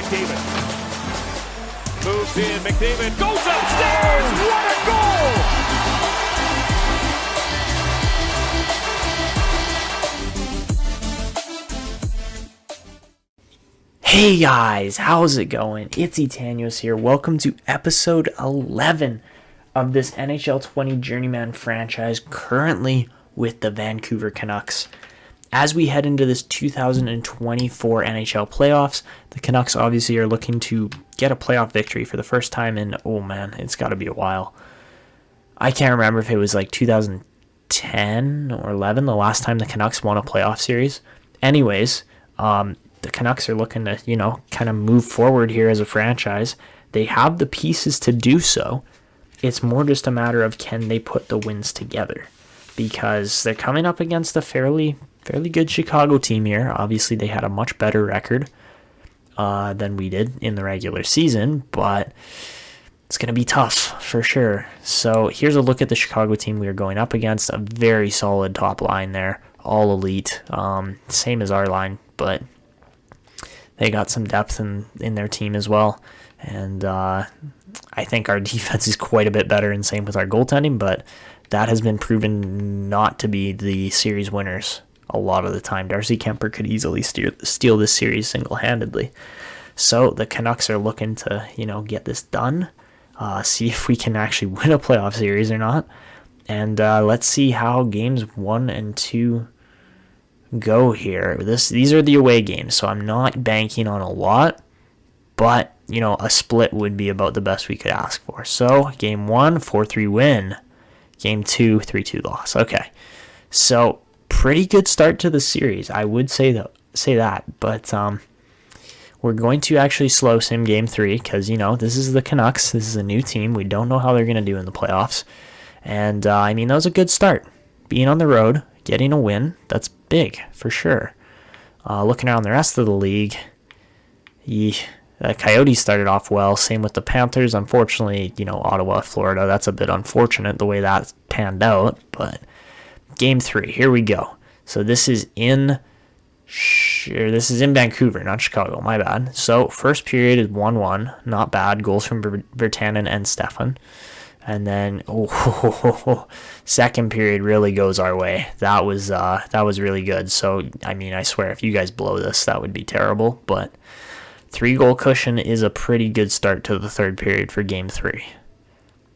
McDavid. Moves in, McDavid goes upstairs! What a goal! Hey guys, how's it going? It's Etanyos here. Welcome to episode 11 of this NHL 20 Journeyman franchise, currently with the Vancouver Canucks. As we head into this 2024 NHL playoffs, the Canucks obviously are looking to get a playoff victory for the first time in, oh man, it's got to be a while. I can't remember if it was like 2010 or 11, the last time the Canucks won a playoff series. Anyways, the Canucks are looking to, kind of move forward here as a franchise. They have the pieces to do so. It's more just a matter of can they put the wins together, because they're coming up against a fairly good Chicago team here. Obviously, they had a much better record than we did in the regular season, but it's going to be tough for sure. So here's a look at the Chicago team we are going up against. A very solid top line there, all elite, same as our line, but they got some depth in their team as well. And I think our defense is quite a bit better, and same with our goaltending, but that has been proven not to be the series winners a lot of the time. Darcy Kemper could easily steal this series single-handedly. So the Canucks are looking to, get this done, see if we can actually win a playoff series or not. And let's see how games 1 and 2 go here. These are the away games, so I'm not banking on a lot, but a split would be about the best we could ask for. So game 1, 4-3 win. Game 2, 3-2 loss. Okay, so pretty good start to the series, I would say that, but we're going to actually slow sim game 3 because this is the Canucks. This is a new team. We don't know how they're going to do in the playoffs, and that was a good start. Being on the road, getting a win, that's big for sure. Looking around the rest of the league, the Coyotes started off well. Same with the Panthers. Unfortunately, Ottawa, Florida, that's a bit unfortunate the way that panned out. But game 3, here we go. So this is in Vancouver, not Chicago. My bad. So first period is 1-1, not bad. Goals from Virtanen and Stefan. And then second period really goes our way. That was really good. So I swear, if you guys blow this, that would be terrible. But 3-goal cushion is a pretty good start to the third period for game 3.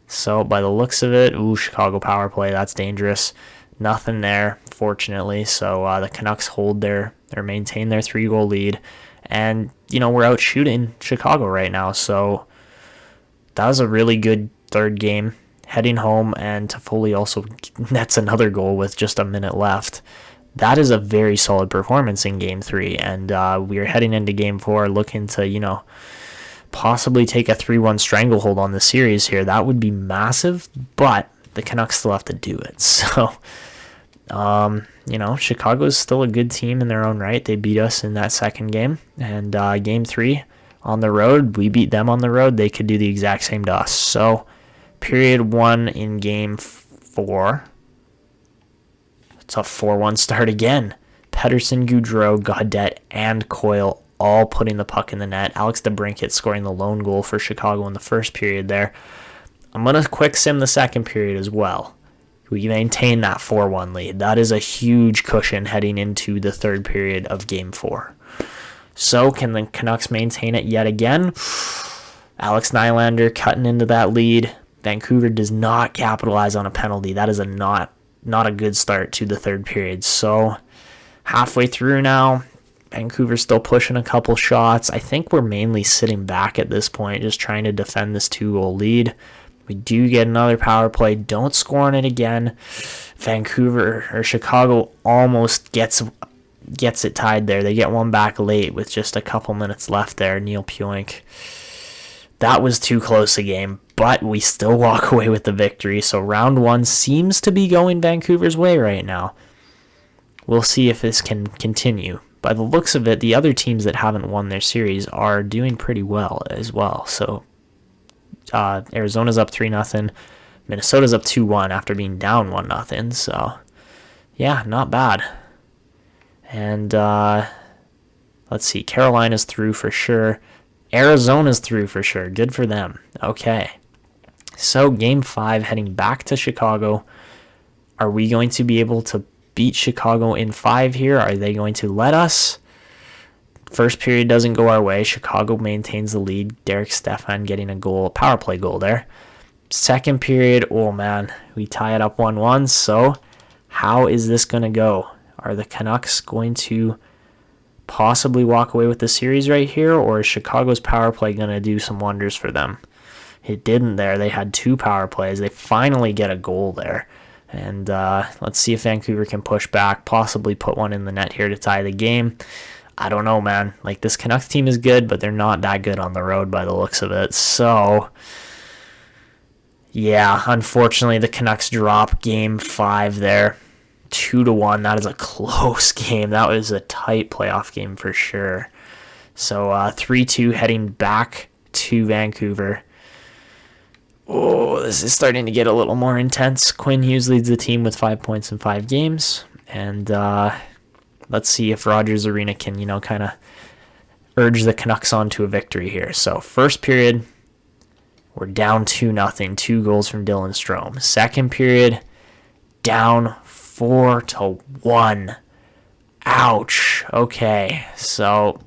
So by the looks of it, Chicago power play, that's dangerous. Nothing there, fortunately. So the Canucks hold or maintain their 3-goal lead, and we're out shooting Chicago right now. So that was a really good third game. Heading home, and Toffoli also nets another goal with just a minute left. That is a very solid performance in game 3, and we are heading into game 4 looking to, possibly take a 3-1 stranglehold on the series here. That would be massive, but the Canucks still have to do it. So, Chicago's still a good team in their own right. They beat us in that second game, and game 3 on the road, we beat them on the road. They could do the exact same to us. So, period 1 in game 4. It's a 4-1 start again. Pettersson, Gaudreau, Gaudette, and Coyle all putting the puck in the net. Alex DeBrincat scoring the lone goal for Chicago in the first period there. I'm going to quick sim the second period as well. We maintain that 4-1 lead. That is a huge cushion heading into the third period of game 4. So can the Canucks maintain it yet again? Alex Nylander cutting into that lead. Vancouver does not capitalize on a penalty. That is not a good start to the third period. So halfway through now, Vancouver's still pushing a couple shots. I think we're mainly sitting back at this point, just trying to defend this 2-goal lead. We do get another power play. Don't score on it again. Chicago almost gets it tied there. They get one back late with just a couple minutes left there. Neil Puink. That was too close a game, but we still walk away with the victory. So round 1 seems to be going Vancouver's way right now. We'll see if this can continue. By the looks of it, the other teams that haven't won their series are doing pretty well as well. So Arizona's up 3-0. Minnesota's up 2-1 after being down 1-0. So yeah, not bad. And let's see, Carolina's through for sure. Arizona's through for sure. Good for them. Okay. So game 5 heading back to Chicago. Are we going to be able to beat Chicago in 5 here? Are they going to let us? First period doesn't go our way. Chicago maintains the lead. Derek Stefan getting a goal, power play goal there. Second period, oh man, we tie it up 1-1. So how is this going to go? Are the Canucks going to possibly walk away with the series right here, or is Chicago's power play going to do some wonders for them? It didn't there. They had 2 power plays. They finally get a goal there. And let's see if Vancouver can push back, possibly put one in the net here to tie the game. I don't know, man. Like, this Canucks team is good, but they're not that good on the road by the looks of it. So, yeah, unfortunately, the Canucks drop game 5 there. 2-1. That is a close game. That was a tight playoff game for sure. So 3-2 heading back to Vancouver. Oh, this is starting to get a little more intense. Quinn Hughes leads the team with 5 points in 5 games. And let's see if Rogers Arena can, kind of urge the Canucks on to a victory here. So first period, we're down 2-0. 2 goals from Dylan Strome. Second period, down 4-1. Ouch. Okay, so,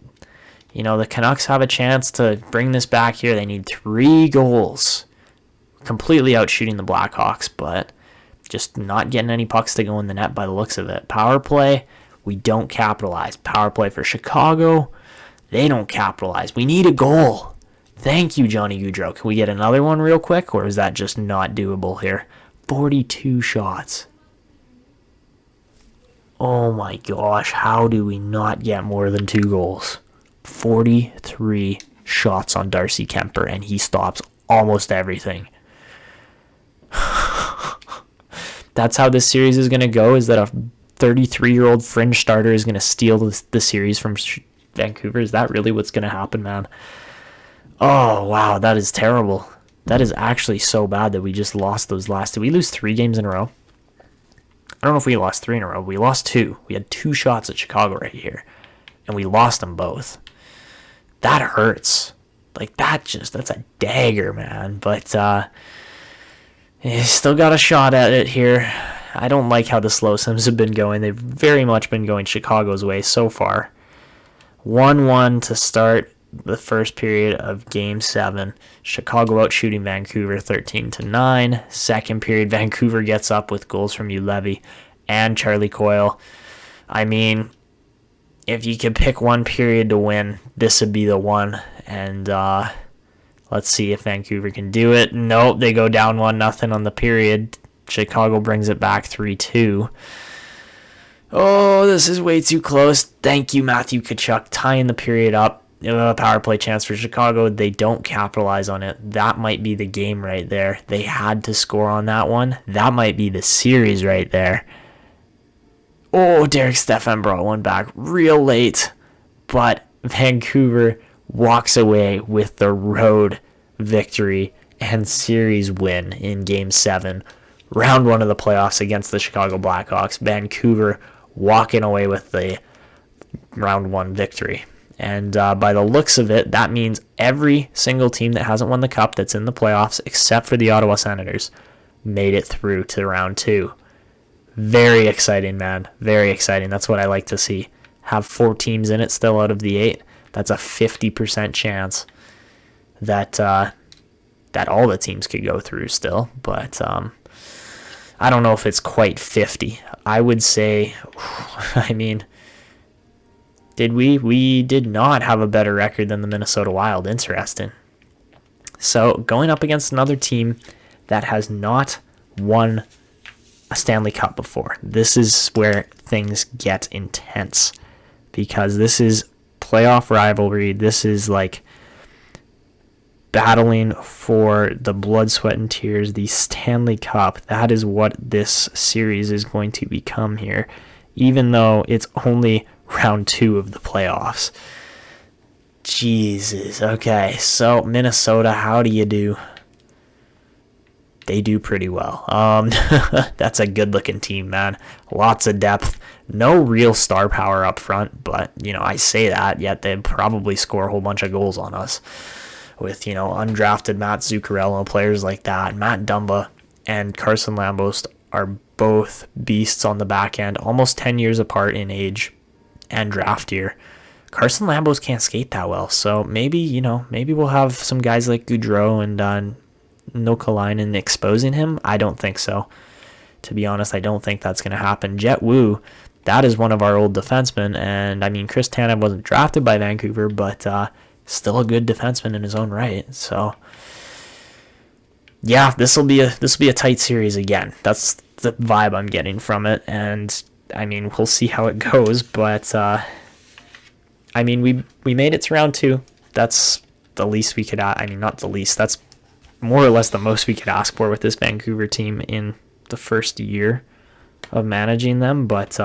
the Canucks have a chance to bring this back here. They need 3 goals. Completely out shooting the Blackhawks, but just not getting any pucks to go in the net by the looks of it. Power play, we don't capitalize. Power play for Chicago, they don't capitalize. We need a goal. Thank you, Johnny Gaudreau. Can we get another one real quick, or is that just not doable here? 42 shots. Oh my gosh, how do we not get more than 2 goals? 43 shots on Darcy Kemper, and he stops almost everything. That's how this series is going to go, is that a 33-year-old fringe starter is going to steal the series from Vancouver. Is that really what's going to happen, man? Oh, wow, that is terrible. That is actually so bad that we just lost those last 2. Did we lose 3 games in a row? I don't know if we lost 3 in a row. We lost 2. We had 2 shots at Chicago right here, and we lost them both. That hurts. Like, that's a dagger, man. But, still got a shot at it here. I don't like how the slow sims have been going. They've very much been going Chicago's way so far. 1-1 to start the first period of Game 7. Chicago out shooting Vancouver 13-9. Second period, Vancouver gets up with goals from Ulevy and Charlie Coyle. I mean, if you could pick one period to win, this would be the one. And let's see if Vancouver can do it. Nope, they go down 1-0 on the period. Chicago brings it back 3-2. Oh, this is way too close. Thank you, Matthew Tkachuk, tying the period up. Power play chance for Chicago. They don't capitalize on it. That might be the game right there. They had to score on that one. That might be the series right there. Oh, Derek Stefan brought one back real late. But Vancouver walks away with the road victory and series win in Game 7. Round 1 of the playoffs against the Chicago Blackhawks. Vancouver walking away with the Round 1 victory. And by the looks of it, that means every single team that hasn't won the Cup that's in the playoffs, except for the Ottawa Senators, made it through to Round 2. Very exciting, man. Very exciting. That's what I like to see. Have 4 teams in it still out of the 8. That's a 50% chance that that all the teams could go through still. But I don't know if it's quite 50. I would say, I mean, we did not have a better record than the Minnesota Wild. Interesting. So going up against another team that has not won a Stanley Cup before. This is where things get intense, because this is playoff rivalry. This is like battling for the blood, sweat, and tears, the Stanley Cup. That is what this series is going to become here, even though it's only round 2 of the playoffs. Jesus. Okay, so Minnesota, how do you do? They do pretty well. That's a good-looking team, man. Lots of depth. No real star power up front, but, I say that, yet they'd probably score a whole bunch of goals on us with, undrafted Matt Zuccarello, players like that. Matt Dumba and Carson Lambos are both beasts on the back end, almost 10 years apart in age and draft year. Carson Lambos can't skate that well, so maybe we'll have some guys like Gaudreau and Nokalainen exposing him. I don't think so. To be honest, I don't think that's going to happen. Jet Wu, that is one of our old defensemen, and I mean, Chris Tanev wasn't drafted by Vancouver, but still a good defenseman in his own right. So yeah, this will be a tight series again. That's the vibe I'm getting from it, and I mean, we'll see how it goes, but I mean, we made it to round 2. That's the least we could not the least. That's more or less the most we could ask for with this Vancouver team in the first year of managing them. But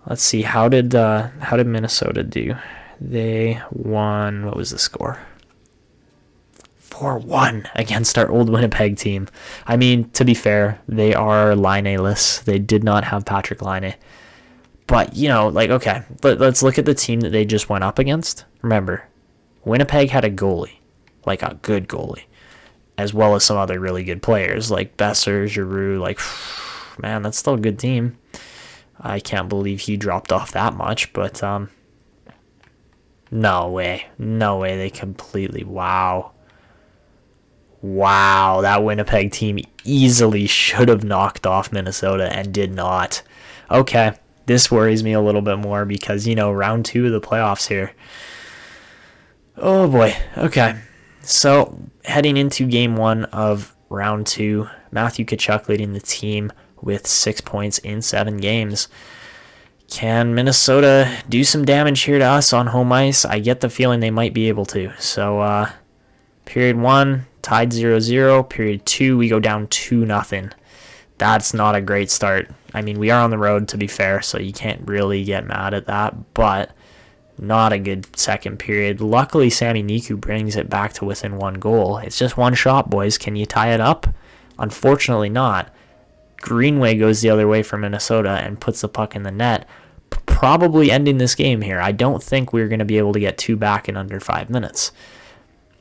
let's see, how did Minnesota do? They won, what was the score? 4-1 against our old Winnipeg team. I mean, to be fair, they are Laine-less. They did not have Patrick Laine. But, okay, let's look at the team that they just went up against. Remember, Winnipeg had a goalie, like a good goalie, as well as some other really good players, like Besser, Giroux, man, that's still a good team. I can't believe he dropped off that much, but no way, they completely, wow, that Winnipeg team easily should have knocked off Minnesota and did not. Okay, this worries me a little bit more because, round 2 of the playoffs here. Oh boy, okay. So, heading into game 1 of round 2, Matthew Tkachuk leading the team with 6 points in 7 games. Can Minnesota do some damage here to us on home ice? I get the feeling they might be able to. So, period 1, tied 0-0. Period 2, we go down 2-0. That's not a great start. I mean, we are on the road, to be fair, so you can't really get mad at that, but not a good second period. Luckily, Sami Niku brings it back to within 1 goal. It's just 1 shot, boys. Can you tie it up? Unfortunately not. Greenway goes the other way for Minnesota and puts the puck in the net, probably ending this game here. I don't think we're going to be able to get 2 back in under 5 minutes.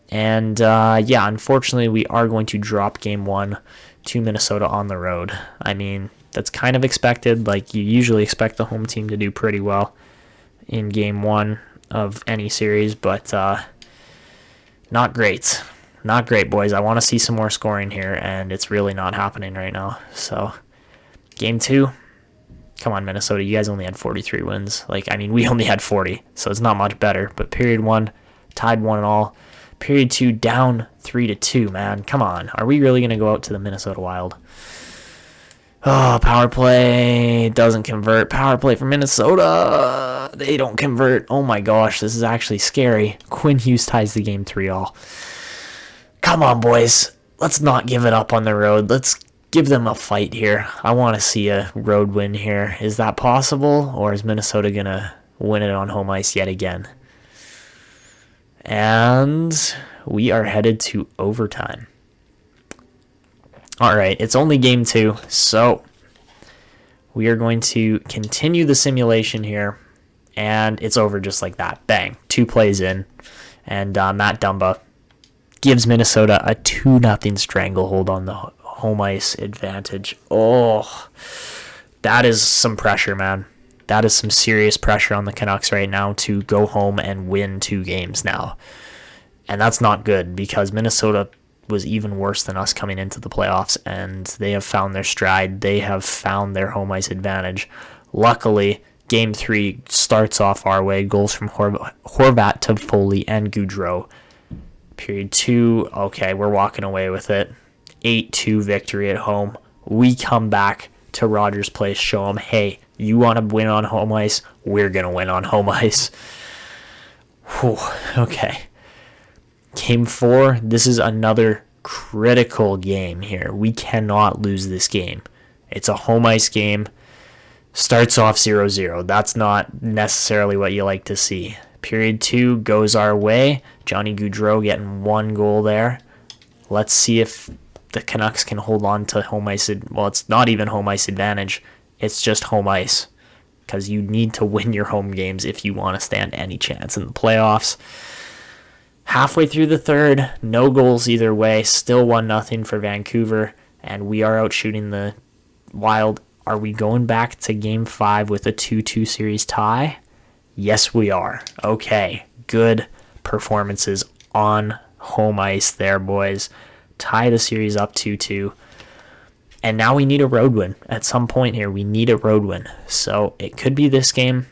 And, unfortunately, we are going to drop game 1 to Minnesota on the road. I mean, that's kind of expected. You usually expect the home team to do pretty well in game 1 of any series, but not great. Not great, boys. I want to see some more scoring here, and it's really not happening right now. So, game 2, come on, Minnesota. You guys only had 43 wins. We only had 40, so it's not much better. But period 1, tied 1-1. Period 2, down 3-2, man. Come on. Are we really going to go out to the Minnesota Wild? Oh, power play doesn't convert. Power play for Minnesota. They don't convert. Oh my gosh, this is actually scary. Quinn Hughes ties the game 3-3. Come on, boys. Let's not give it up on the road. Let's give them a fight here. I want to see a road win here. Is that possible, or is Minnesota going to win it on home ice yet again? And we are headed to overtime. All right, it's only game 2, so we are going to continue the simulation here, and it's over just like that. Bang, 2 plays in, and Matt Dumba gives Minnesota a 2-0 stranglehold on the home ice advantage. Oh, that is some pressure, man. That is some serious pressure on the Canucks right now to go home and win 2 games now. And that's not good because Minnesota was even worse than us coming into the playoffs, and they have found their stride. They have found their home ice advantage. Luckily, Game 3 starts off our way. Goals from Horvat, Toffoli, and Gaudreau. Period 2, okay, we're walking away with it. 8-2 victory at home. We come back to Rogers Place, show them, hey, you want to win on home ice? We're going to win on home ice. Whew, okay. Game 4, this is another critical game here. We cannot lose this game. It's a home ice game. Starts off 0-0. That's not necessarily what you like to see. Period 2 goes our way. Johnny Gaudreau getting 1 goal there. Let's see if the Canucks can hold on to home ice. Well, it's not even home ice advantage It's just home ice, because you need to win your home games if you want to stand any chance in the playoffs. Halfway through the third, no goals either way, still 1-0 for Vancouver, and we are out shooting the Wild. Are we going back to Game 5 with a 2-2 series tie? Yes, we are. Okay, good performances on home ice there, boys. Tie the series up 2-2. And now we need a road win. At some point here, we need a road win. So it could be this game.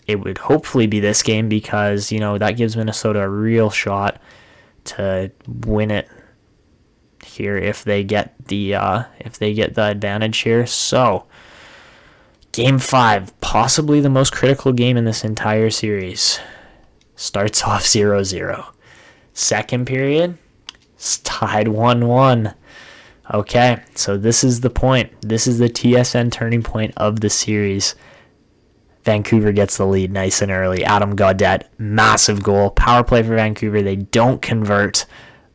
It would hopefully be this game because, that gives Minnesota a real shot to win it here if they get the advantage here. So, Game 5, possibly the most critical game in this entire series, starts off 0-0. Second period, it's tied 1-1. Okay, so this is the point. This is the TSN turning point of the series. Vancouver gets the lead nice and early. Adam Gaudette, massive goal. Power play for Vancouver. They don't convert.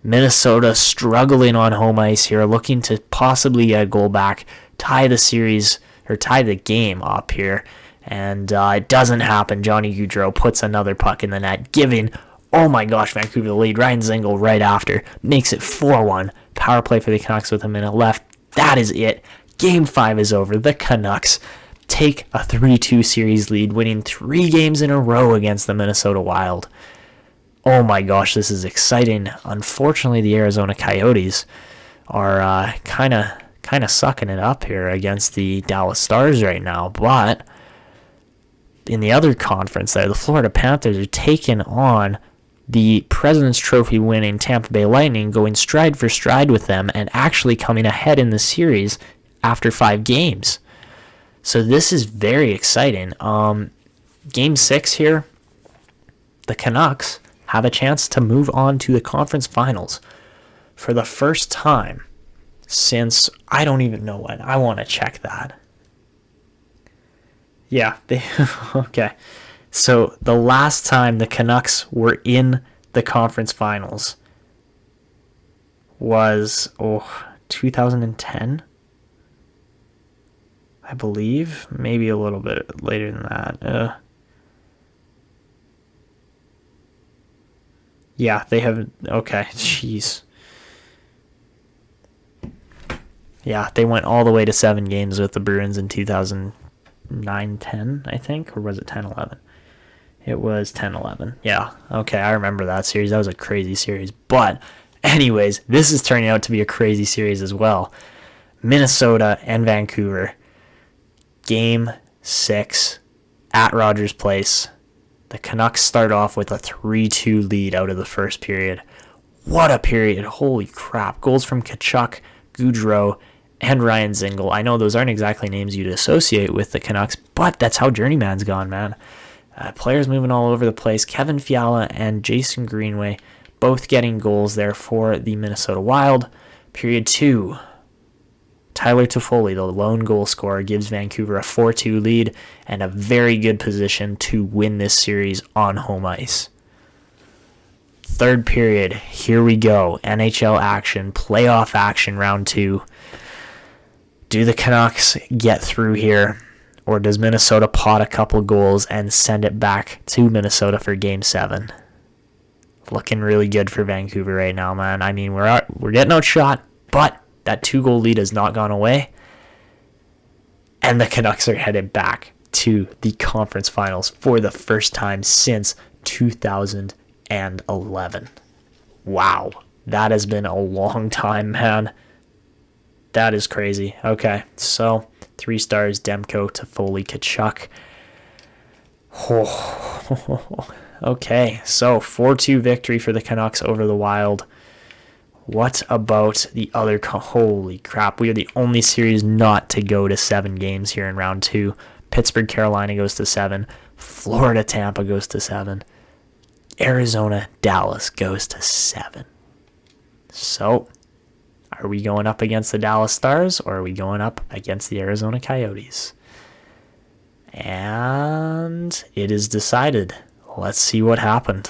Minnesota struggling on home ice here, looking to possibly get a goal back, tie the series, or tie the game up here. And it doesn't happen. Johnny Gaudreau puts another puck in the net, giving, oh my gosh, Vancouver the lead. Ryan Zingle right after makes it 4-1. Power play for the Canucks with a minute left. That is it. Game 5 is over. The Canucks take a 3-2 series lead, winning 3 games in a row against the Minnesota Wild. Oh my gosh, this is exciting. Unfortunately, the Arizona Coyotes are kind of sucking it up here against the Dallas Stars right now. But in the other conference there, the Florida Panthers are taking on the President's Trophy winning Tampa Bay Lightning, going stride for stride with them and actually coming ahead in the series after 5 games. So this is very exciting. Game 6 here, the Canucks have a chance to move on to the conference finals for the first time since I don't even know when. I want to check that. Yeah, okay. So the last time the Canucks were in the conference finals was 2010. I believe, maybe a little bit later than that. Yeah, they have. Okay, jeez. Yeah, they went all the way to 7 games with the Bruins in 2009-10, I think, or was it 10-11? It was 10-11. Yeah, okay, I remember that series. That was a crazy series. But, anyways, this is turning out to be a crazy series as well. Minnesota and Vancouver. Game 6 at Rogers Place. The Canucks start off with a 3-2 lead out of the first period. What a period. Holy crap. Goals from Tkachuk, Gaudreau, and Ryan Zingle. I know those aren't exactly names you'd associate with the Canucks, but that's how Journeyman's gone, man. Players moving all over the place. Kevin Fiala and Jason Greenway both getting goals there for the Minnesota Wild. Period 2. Tyler Toffoli, the lone goal scorer, gives Vancouver a 4-2 lead and a very good position to win this series on home ice. Third period, here we go. NHL action, playoff action, round 2. Do the Canucks get through here, or does Minnesota pot a couple goals and send it back to Minnesota for Game 7? Looking really good for Vancouver right now, man. I mean, we're getting outshot, but that 2-goal lead has not gone away. And the Canucks are headed back to the conference finals for the first time since 2011. Wow. That has been a long time, man. That is crazy. Okay, so 3 stars, Demko, Toffoli, Tkachuk. Okay, so 4-2 victory for the Canucks over the Wild. What about the other? Holy crap. We are the only series not to go to 7 games here in round 2. Pittsburgh, Carolina goes to 7. Florida, Tampa goes to 7. Arizona, Dallas goes to 7. So, are we going up against the Dallas Stars or are we going up against the Arizona Coyotes? And it is decided. Let's see what happened.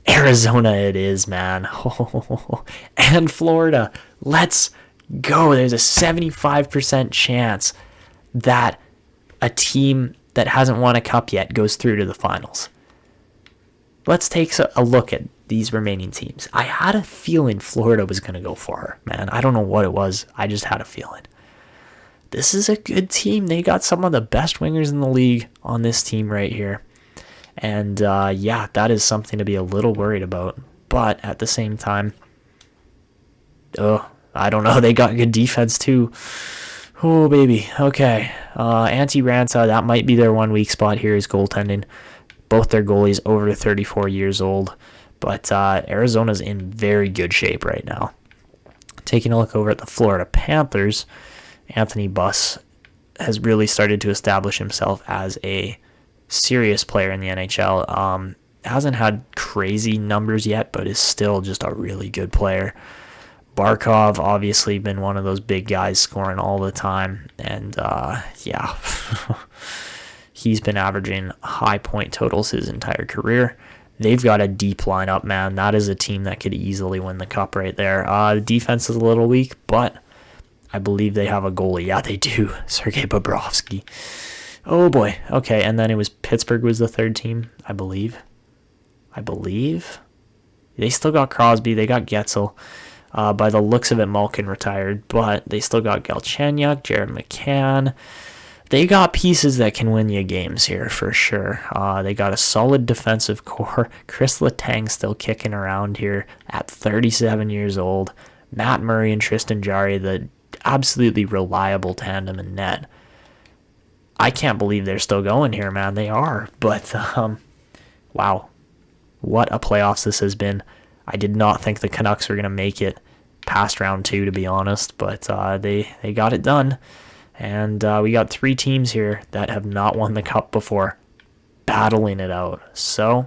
Arizona it is, man. And Florida. Let's go. There's a 75% chance that a team that hasn't won a cup yet goes through to the finals. Let's take a look at these remaining teams. I had a feeling Florida was going to go far, man. I don't know what it was. I just had a feeling. This is a good team. They got some of the best wingers in the league on this team right here. And yeah, that is something to be a little worried about. But at the same time, I don't know. They got good defense too. Oh, baby. Okay. Antti Raanta, that might be their 1 weak spot here is goaltending. Both their goalies over 34 years old. But Arizona's in very good shape right now. Taking a look over at the Florida Panthers, Anthony Buss has really started to establish himself as a serious player in the NHL. Hasn't had crazy numbers yet, but is still just a really good player. Barkov obviously been one of those big guys scoring all the time, and yeah, he's been averaging high point totals his entire career. They've got a deep lineup, man. That is a team that could easily win the cup right there. The defense is a little weak, but I believe they have a goalie. Yeah, they do. Sergei Bobrovsky. Oh boy. Okay, and then it was Pittsburgh was the third team, I believe. They still got Crosby. They got Getzel. By the looks of it, Malkin retired, but they still got Galchenyuk, Jared McCann. They got pieces that can win you games here for sure. They got a solid defensive core. Chris Letang still kicking around here at 37 years old. Matt Murray and Tristan Jarry, the absolutely reliable tandem in net. I can't believe they're still going here, man. They are, but wow. What a playoffs this has been. I did not think the Canucks were going to make it past round 2, to be honest, but they got it done. And we got 3 teams here that have not won the cup before, battling it out. So,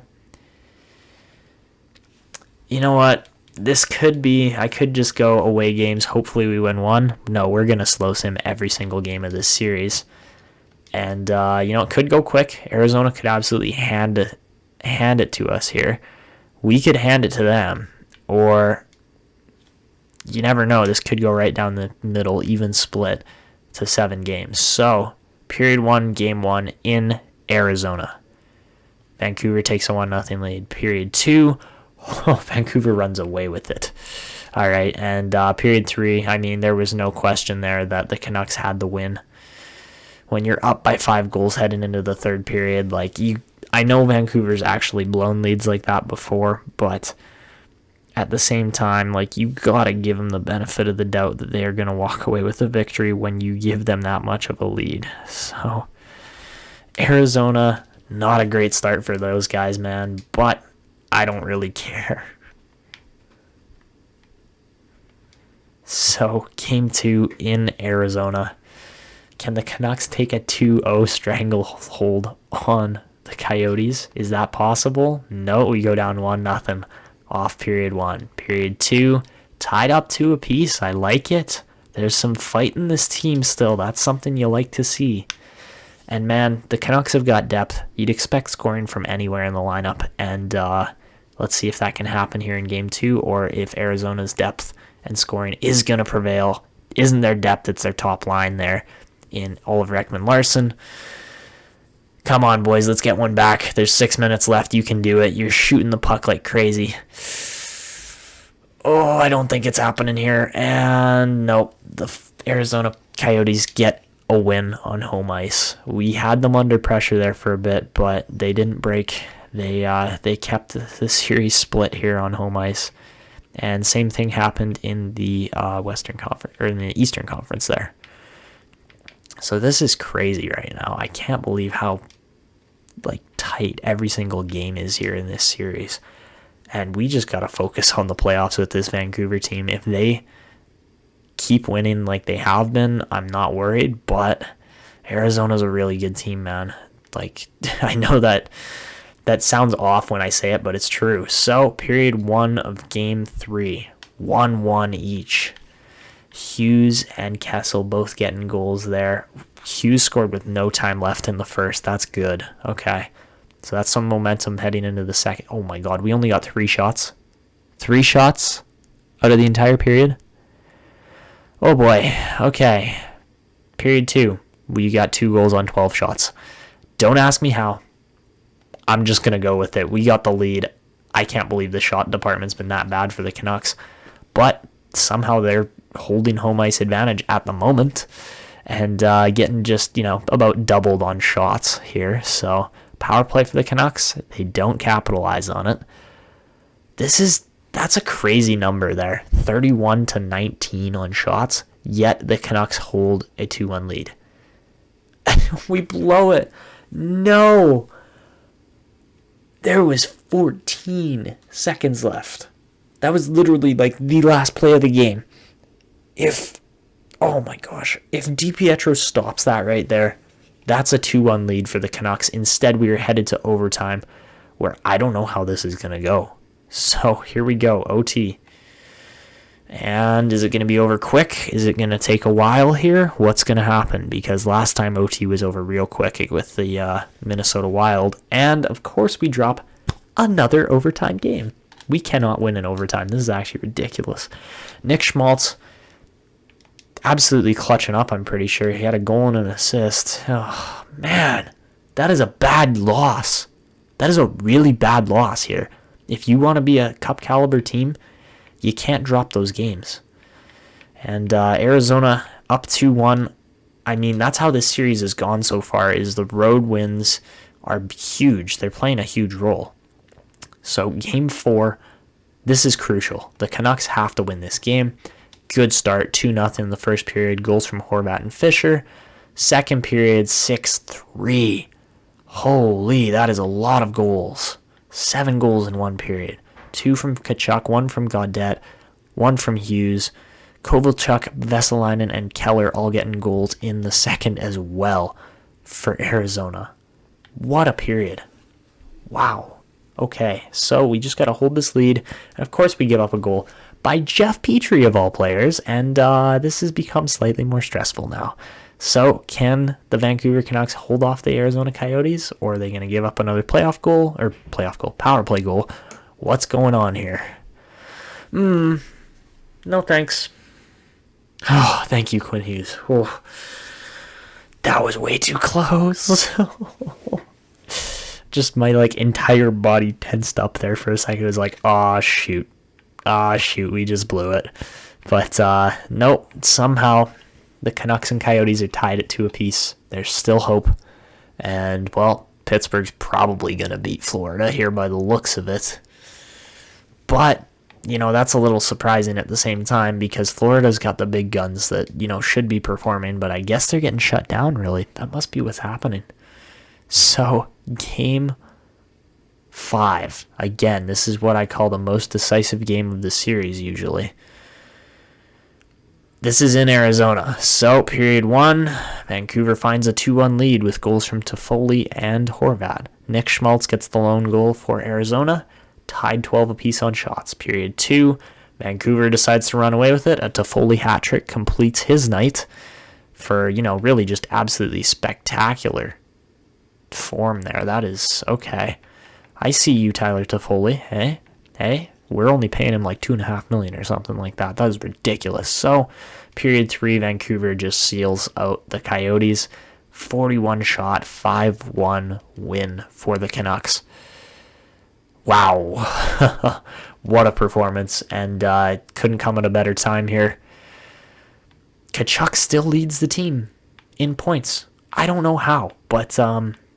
you know what? This could be, I could just go away games. Hopefully we win one. No, we're going to slow sim every single game of this series. And, it could go quick. Arizona could absolutely hand it to us here. We could hand it to them, or you never know. This could go right down the middle, even split to 7 games. So, period 1, game 1 in Arizona. Vancouver takes a 1-0 lead. Period 2, Vancouver runs away with it. All right, and period 3, I mean, there was no question there that the Canucks had the win. When you're up by 5 goals heading into the third period, I know Vancouver's actually blown leads like that before, but at the same time, you gotta give them the benefit of the doubt that they are going to walk away with a victory when you give them that much of a lead. So, Arizona, not a great start for those guys, man, but I don't really care. So, game 2 in Arizona. Can the Canucks take a 2-0 stranglehold on the Coyotes? Is that possible? No, we go down 1-0 off period 1. Period 2, tied up 2 apiece. I like it. There's some fight in this team still. That's something you like to see. And man, the Canucks have got depth. You'd expect scoring from anywhere in the lineup. And let's see if that can happen here in game 2, or if Arizona's depth and scoring is going to prevail. Isn't their depth, it's their top line there in Oliver Ekman-Larsson. Come on, boys, let's get one back. There's 6 minutes left. You can do it. You're shooting the puck like crazy. Oh, I don't think it's happening here. And nope, the Arizona Coyotes get a win on home ice. We had them under pressure there for a bit, but they didn't break. They kept the series split here on home ice. And same thing happened in the Western Conference, or in the Eastern Conference there. So this is crazy right now. I can't believe how tight every single game is here in this series. And we just got to focus on the playoffs with this Vancouver team. If they keep winning like they have been, I'm not worried, but Arizona's a really good team, man. I know that sounds off when I say it, but it's true. So, period 1 of game 3, 1-1 each. Hughes and Kessel both getting goals there. Hughes scored with no time left in the first. That's good. Okay. So that's some momentum heading into the second. Oh my God, we only got 3 shots. 3 shots out of the entire period. Oh boy. Okay. Period 2. We got 2 goals on 12 shots. Don't ask me how. I'm just going to go with it. We got the lead. I can't believe the shot department's been that bad for the Canucks. But somehow they're holding home ice advantage at the moment and getting just, about doubled on shots here. So power play for the Canucks. They don't capitalize on it. That's a crazy number there. 31-19 on shots, yet the Canucks hold a 2-1 lead. We blow it. No. There was 14 seconds left. That was literally like the last play of the game. Oh my gosh, if DiPietro stops that right there, that's a 2-1 lead for the Canucks. Instead, we are headed to overtime, where I don't know how this is going to go. So here we go, OT. And is it going to be over quick? Is it going to take a while here? What's going to happen? Because last time OT was over real quick with the Minnesota Wild. And, of course, we drop another overtime game. We cannot win in overtime. This is actually ridiculous. Nick Schmaltz, absolutely clutching up, I'm pretty sure. He had a goal and an assist. Oh, man. That is a bad loss. That is a really bad loss here. If you want to be a cup caliber team, you can't drop those games. And Arizona up 2-1. I mean, that's how this series has gone so far, is the road wins are huge. They're playing a huge role. So game 4, this is crucial. The Canucks have to win this game. Good start, 2-0 in the first period. Goals from Horvat and Fisher. Second period, 6-3. Holy, that is a lot of goals. 7 goals in one period. 2 from Tkachuk, 1 from Gaudette, 1 from Hughes. Kovalchuk, Vesalainen, and Keller all getting goals in the second as well for Arizona. What a period. Wow. Okay, so we just got to hold this lead. And of course we give up a goal by Jeff Petrie of all players. And this has become slightly more stressful now. So can the Vancouver Canucks hold off the Arizona Coyotes? Or are they going to give up another power play goal? What's going on here? No thanks. Oh, thank you, Quinn Hughes. Oh, that was way too close. Just my entire body tensed up there for a second. It was like, shoot, we just blew it. But nope, somehow the Canucks and Coyotes are tied at 2 apiece. There's still hope. And, well, Pittsburgh's probably going to beat Florida here by the looks of it. But, that's a little surprising at the same time because Florida's got the big guns that, should be performing, but I guess they're getting shut down, really. That must be what's happening. So, game 5. Again, this is what I call the most decisive game of the series, usually. This is in Arizona. So, period 1, Vancouver finds a 2-1 lead with goals from Toffoli and Horvat. Nick Schmaltz gets the lone goal for Arizona, tied 12 apiece on shots. Period 2, Vancouver decides to run away with it. A Toffoli hat trick completes his night for, really just absolutely spectacular form there. That is okay. I see you, Tyler Toffoli. Hey, we're only paying him like $2.5 million or something like that. That is ridiculous. So, period 3, Vancouver just seals out the Coyotes. 41 shot, 5-1 win for the Canucks. Wow. What a performance. And couldn't come at a better time here. Tkachuk still leads the team in points. I don't know how, but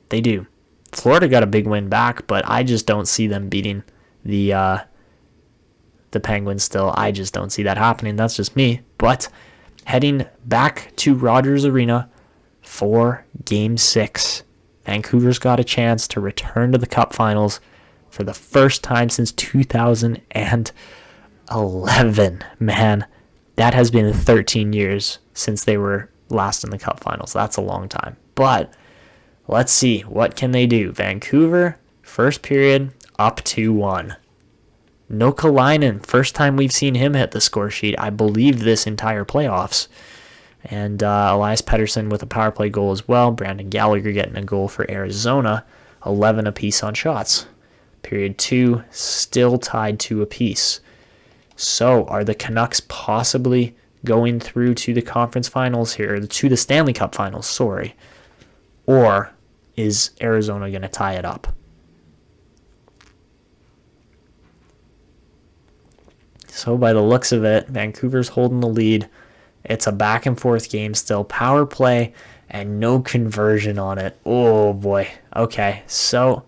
they do. Florida got a big win back, but I just don't see them beating the Penguins still. I just don't see that happening. That's just me. But heading back to Rogers Arena for Game 6, Vancouver's got a chance to return to the Cup Finals for the first time since 2011. Man, that has been 13 years since they were last in the Cup Finals. That's a long time. But let's see. What can they do? Vancouver, first period, up 2-1. Nokalainen, first time we've seen him hit the score sheet, I believe, this entire playoffs. And Elias Pettersson with a power play goal as well. Brandon Gallagher getting a goal for Arizona. 11 apiece on shots. Period 2, still tied 2 apiece. So, are the Canucks possibly going through to the conference finals here, to the Stanley Cup finals, sorry? Or is Arizona going to tie it up? So by the looks of it, Vancouver's holding the lead. It's a back and forth game still. Power play and no conversion on it. Oh boy. Okay, so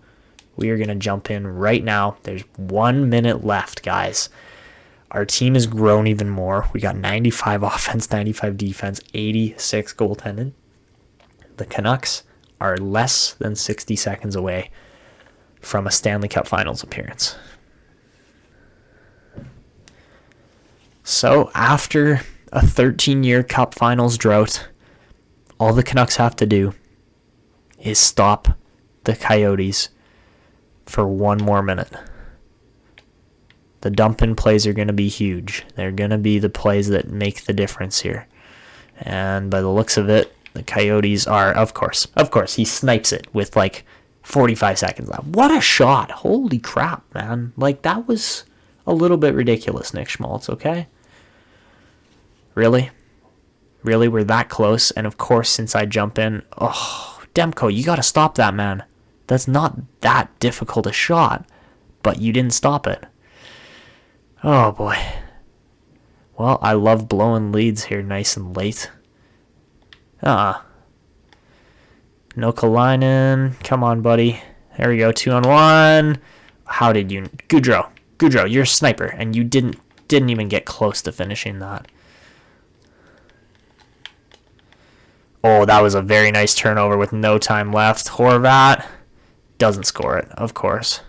we are going to jump in right now. There's 1 minute left, guys. Our team has grown even more. We got 95 offense, 95 defense, 86 goaltending. The Canucks are less than 60 seconds away from a Stanley Cup Finals appearance. So after a 13-year Cup Finals drought, all the Canucks have to do is stop the Coyotes for 1 more minute. The dump-in plays are going to be huge. They're going to be the plays that make the difference here. And by the looks of it, the Coyotes are, of course, he snipes it with like 45 seconds left. What a shot. Holy crap, man. Like, that was a little bit ridiculous, Nick Schmaltz, okay? Really? Really? We're that close? And of course, since I jump in, Demko, you got to stop that, man. That's not that difficult a shot, but you didn't stop it. Oh, boy. Well, I love blowing leads here nice and late. Nokalainen. Come on, buddy. There we go. 2-on-1. How did you... Goudreau, you're a sniper, and you didn't even get close to finishing that. Oh, that was a very nice turnover with no time left. Horvat doesn't score it, of course.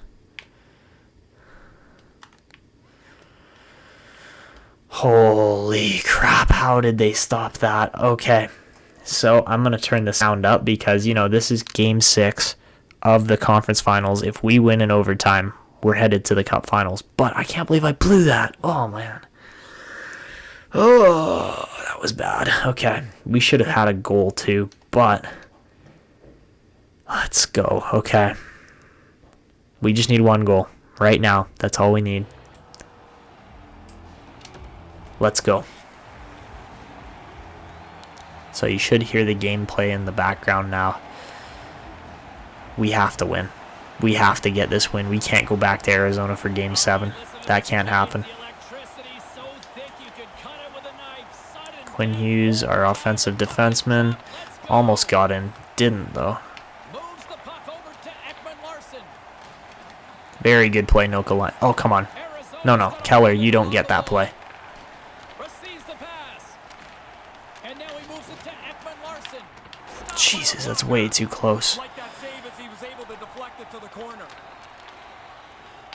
Holy crap, how did they stop that? Okay, so I'm going to turn the sound up because, this is Game 6 of the conference finals. If we win in overtime, we're headed to the Cup finals. But I can't believe I blew that. Oh, man. Oh, that was bad. Okay, we should have had a goal too, but let's go. Okay. We just need 1 goal right now. That's all we need. Let's go. So you should hear the gameplay in the background now. We have to win. We have to get this win. We can't go back to Arizona for Game 7. That can't happen. Quinn Hughes, our offensive defenseman, almost got in. Didn't, though. Very good play, Nokalainen. Oh, come on. No. Keller, you don't get that play. Jesus, that's way too close.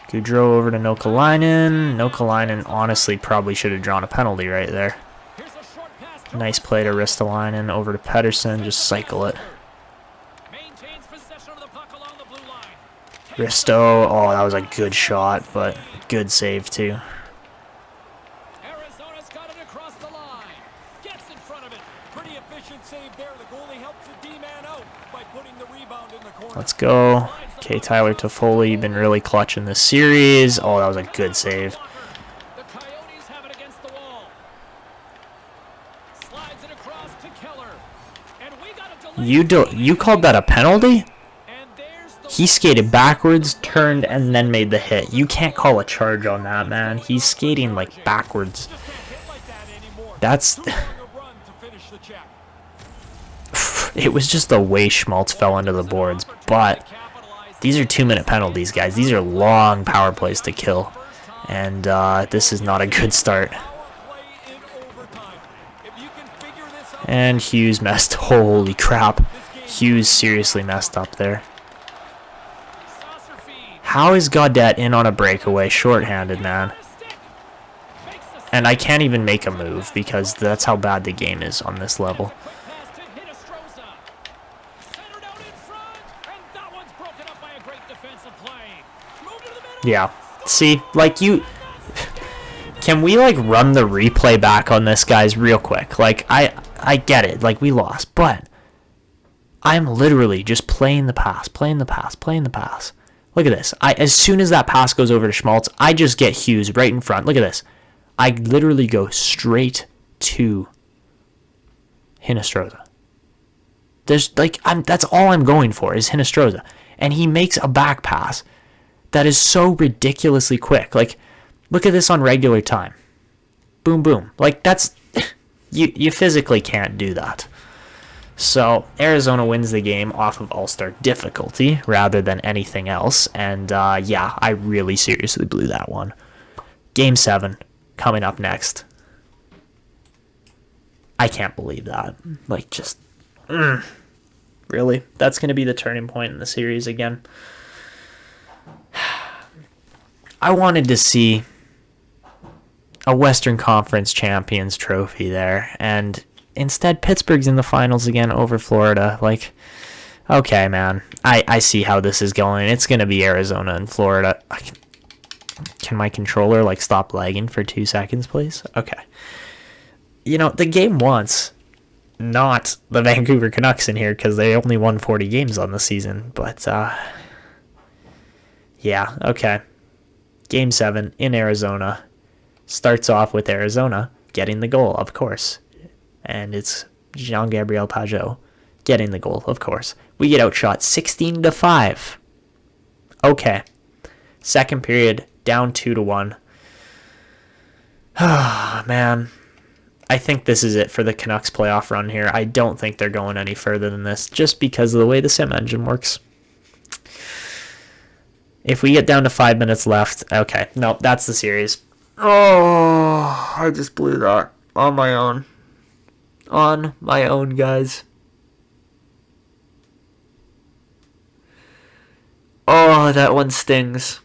Goudreau over to Nokalainen. Nokalainen honestly probably should have drawn a penalty right there. Nice play to Ristolainen over to Pettersson. Just cycle it. Risto. Oh, that was a good shot, but good save too. Let's go. Okay, Tyler Toffoli, been really clutch in this series. Oh, that was a good save. You called that a penalty? He skated backwards, turned, and then made the hit. You can't call a charge on that, man. He's skating like backwards. That's... It was just the way Schmaltz fell under the boards, but these are 2-minute penalties, guys. These are long power plays to kill, and this is not a good start. And Hughes messed. Holy crap. Hughes seriously messed up there. How is Gaudette in on a breakaway shorthanded, man? And I can't even make a move because that's how bad the game is on this level. Yeah. See, like you... Can we, like, run the replay back on this, guys, real quick? Like, I get it. Like, we lost. But I'm literally just playing the pass. Look at this. As soon as that pass goes over to Schmaltz, I just get Hughes right in front. Look at this. I literally go straight to Hinostroza. There's that's all I'm going for is Hinostroza. And he makes a back pass that is so ridiculously quick. Like, look at this on regular time. Boom, boom. Like, that's... You physically can't do that. So, Arizona wins the game off of all-star difficulty rather than anything else. And, yeah, I really seriously blew that one. Game 7, coming up next. I can't believe that. Like, just... Really? That's going to be the turning point in the series again. I wanted to see a Western Conference Champions trophy there, and instead Pittsburgh's in the finals again over Florida. Like, okay, man, I see how this is going. It's going to be Arizona and Florida. Can my controller, like, stop lagging for 2 seconds, please? Okay. You know, the game wants not the Vancouver Canucks in here because they only won 40 games on the season. But, yeah, okay. Game 7 in Arizona. Starts off with Arizona getting the goal, of course. And it's Jean-Gabriel Pageau getting the goal, of course. We get outshot 16-5. Okay. Second period, down 2-1. Ah, man. I think this is it for the Canucks playoff run here. I don't think they're going any further than this, just because of the way the sim engine works. If we get down to 5 minutes left, okay, no, that's the series. Oh, I just blew that on my own. On my own, guys. Oh, that one stings.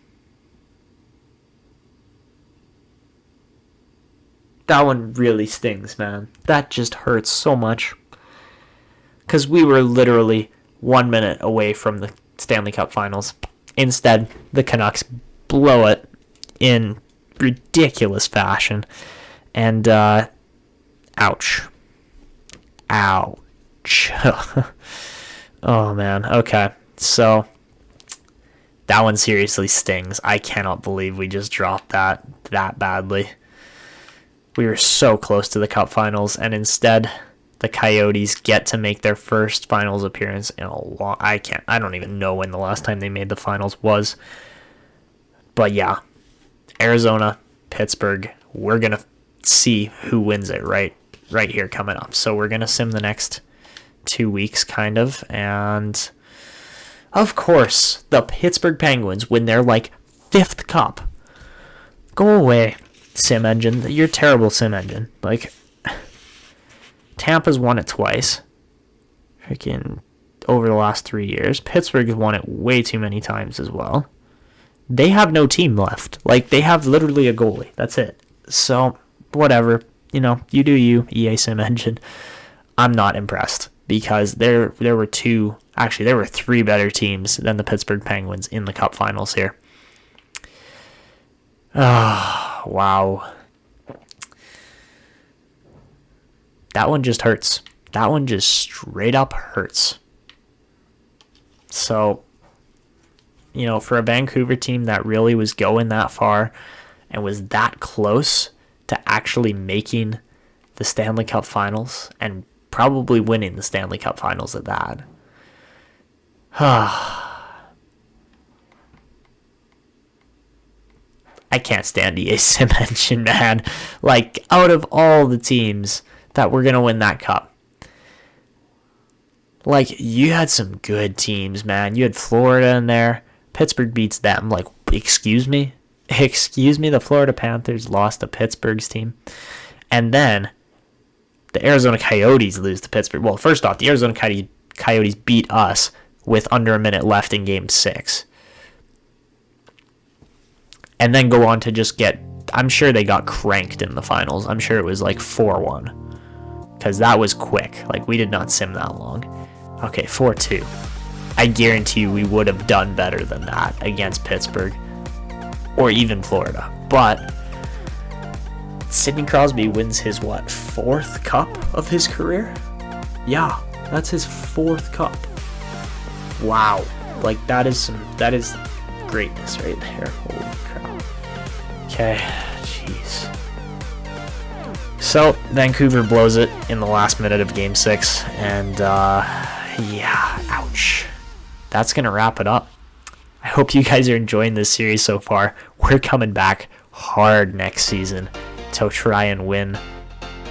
That one really stings, man. That just hurts so much. Because we were literally 1 minute away from the Stanley Cup Finals. Instead, the Canucks blow it in ridiculous fashion. And, ouch. Ouch. Oh, man. Okay. So, that one seriously stings. I cannot believe we just dropped that badly. We were so close to the Cup Finals, and instead, the Coyotes get to make their first Finals appearance in a long... I don't even know when the last time they made the Finals was. But yeah, Arizona, Pittsburgh, we're going to see who wins it right here coming up. So we're going to sim the next 2 weeks, kind of, and of course, the Pittsburgh Penguins win their, like, 5th cup. Go away, sim engine. You're a terrible sim engine. Like, Tampa's won it twice. Freaking over the last 3 years. Pittsburgh has won it way too many times as well. They have no team left. Like, they have literally a goalie. That's it. So, whatever. You know, you do you, EA Sim Engine. I'm not impressed because there were 3 better teams than the Pittsburgh Penguins in the Cup Finals here. Oh, wow. That one just hurts. That one just straight up hurts. So, you know, for a Vancouver team that really was going that far and was that close to actually making the Stanley Cup Finals and probably winning the Stanley Cup Finals at that. I can't stand EA Sim Engine, man. Like, out of all the teams that were going to win that cup, like, you had some good teams, man. You had Florida in there. Pittsburgh beats them. Like, excuse me? Excuse me? The Florida Panthers lost to Pittsburgh's team. And then the Arizona Coyotes lose to Pittsburgh. Well, first off, the Arizona Coyotes beat us with under a minute left in Game 6. And then go on to just get... I'm sure they got cranked in the finals. I'm sure it was like 4-1. Because that was quick. Like, we did not sim that long. Okay, 4-2. I guarantee you we would have done better than that against Pittsburgh. Or even Florida. But Sidney Crosby wins his, 4th cup of his career? Yeah, that's his 4th cup. Wow. Like, that is greatness right there. Holy crap. Okay, jeez. So Vancouver blows it in the last minute of Game 6, and yeah, ouch. That's going to wrap it up. I hope you guys are enjoying this series so far. We're coming back hard next season to try and win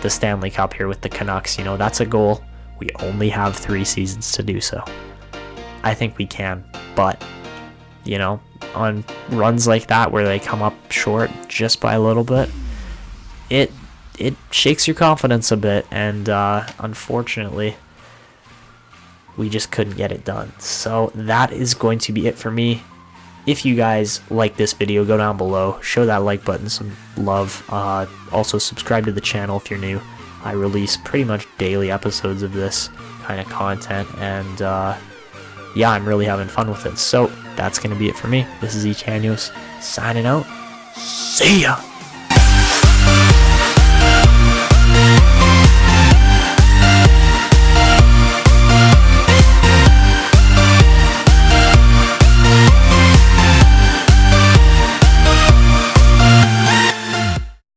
the Stanley Cup here with the Canucks. You know, that's a goal. We only have 3 seasons to do so. I think we can, but, you know, on runs like that where they come up short just by a little bit, it shakes your confidence a bit, and unfortunately, we just couldn't get it done. So that is going to be it for me. If you guys like this video, go down below, show that like button some love. Also subscribe to the channel if you're new. I release pretty much daily episodes of this kind of content, and yeah, I'm really having fun with it. So that's going to be it for me. This is Etanyos signing out. See ya!